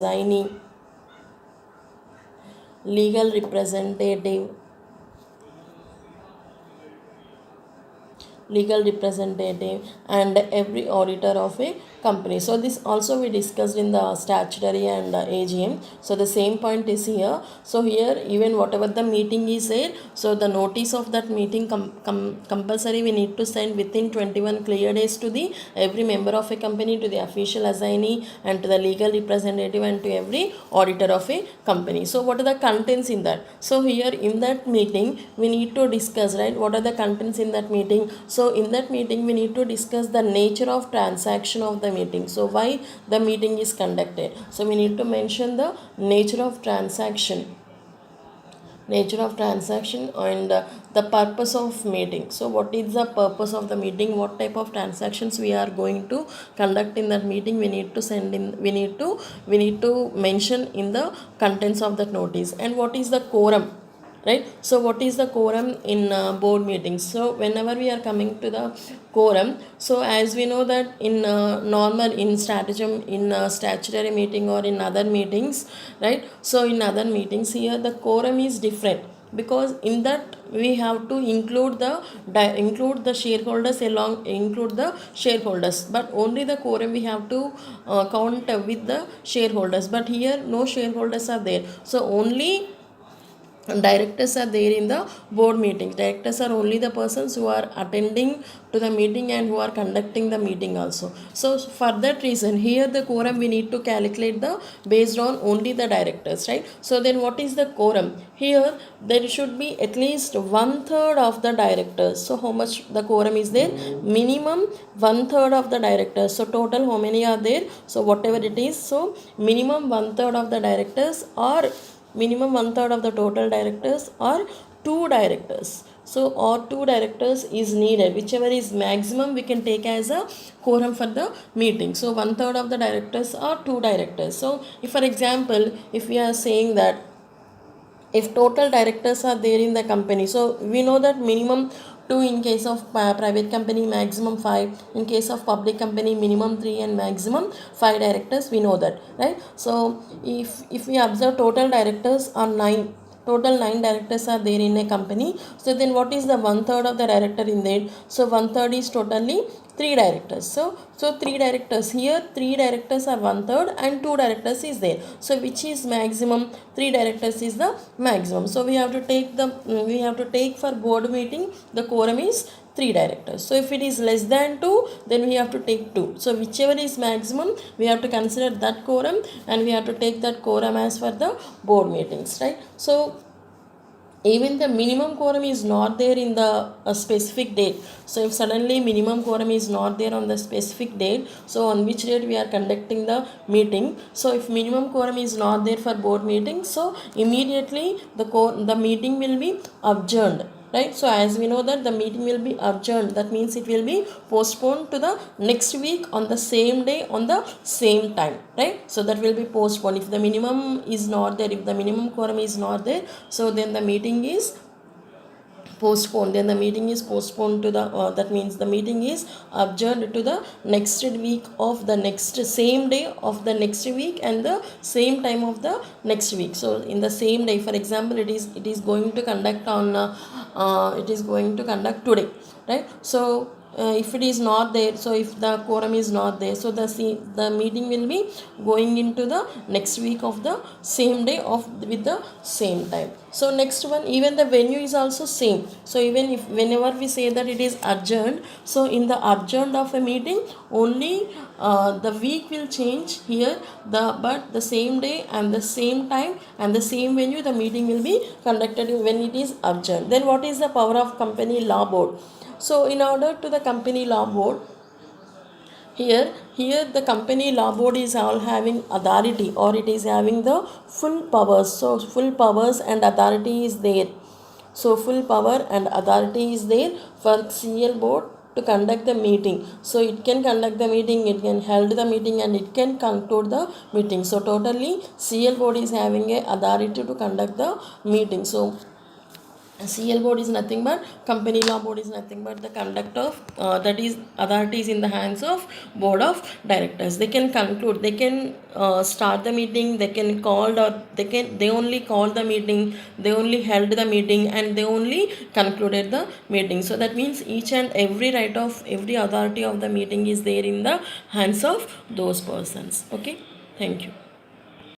assignee, legal representative, and every auditor of a company. So this also we discussed in the statutory and AGM. So the same point is here. So here even whatever the meeting is there, so the notice of that meeting compulsory we need to send within 21 clear days to the every member of a company, to the official assignee, and to the legal representative, and to every auditor of a company. So what are the contents in that? So here in that meeting we need to discuss, right, what are the contents in that meeting. So in that meeting we need to discuss the nature of transaction of the meeting. So why the meeting is conducted, so we need to mention the nature of transaction, and the purpose of meeting. So what is the purpose of the meeting, what type of transactions we are going to conduct in that meeting, we need to send in, we need to mention in the contents of that notice. And what is the quorum, right? So what is the quorum in board meetings? So whenever we are coming to the quorum, so as we know that in normal, in stratagem, in statutory meeting or in other meetings, right? So in other meetings here the quorum is different, because in that we have to include the shareholders, but only the quorum we have to count with the shareholders. But here no shareholders are there, so only directors are there in the board meetings. Directors are only the persons who are attending to the meeting and who are conducting the meeting also. So for that reason here the quorum we need to calculate the based on only the directors, right? So then what is the quorum? Here there should be at least 1/3 of the directors. So how much the quorum is there? Minimum 1/3 of the directors. So total how many are there? So whatever it is, so minimum 1/3 of the directors, or minimum 1/3 of the total directors, or two directors. So or two directors is needed, whichever is maximum we can take as a quorum for the meeting. So 1/3 of the directors or two directors. So if for example if we are saying that if total directors are there in the company, so we know that minimum 2 in case of private company, maximum 5 in case of public company, minimum 3 and maximum 5 directors, we know that, right? So if we observe total directors are 9, total 9 directors are there in a company. So then what is the 1/3 of the director in that? So 1/3 is totally 3 directors. So 3 directors here, 3 directors are 1/3 and 2 directors is there. So which is maximum? 3 directors is the maximum. So we have to take for board meeting the quorum is 3 directors. So if it is less than 2, then we have to take 2. So whichever is maximum we have to consider that quorum, and we have to take that quorum as for the board meetings, right? So even the minimum quorum is not there in the specific date. So if suddenly minimum quorum is not there on the specific date, so on which date we are conducting the meeting, so if minimum quorum is not there for board meeting, so immediately the meeting will be adjourned, right? So as we know that the meeting will be adjourned, that means it will be postponed to the next week on the same day on the same time, right? So that will be postponed if the minimum is not there, if the minimum quorum is not there, so then the meeting is postponed, then the meeting is postponed to the that means the meeting is adjourned to the next week of the next same day of the next week and the same time of the next week. So in the same day, for example it is going to conduct on it is going to conduct today, right? So if it is not there, so if the quorum is not there, so the meeting will be going into the next week of the same day of with the same time. So next one, even the venue is also same. So even if whenever we say that it is adjourned, so in the adjourned of a meeting only the week will change here, but the same day and the same time and the same venue the meeting will be conducted when it is adjourned. Then what is the power of company law board? So in order to the company law board, here the company law board is all having authority, or it is having the full powers. So full powers and authority is there. So full power and authority is there for CL board to conduct the meeting. So it can conduct the meeting, it can hold the meeting, and it can conclude the meeting. So totally CL board is having a authority to conduct the meeting. So CL board is nothing but, company law board is nothing but the conduct of that is authority is in the hands of board of directors. They can conclude, they can start the meeting, they can call, or they only call the meeting, they only held the meeting, and they only concluded the meeting. So that means each and every right of every authority of the meeting is there in the hands of those persons. Okay, thank you.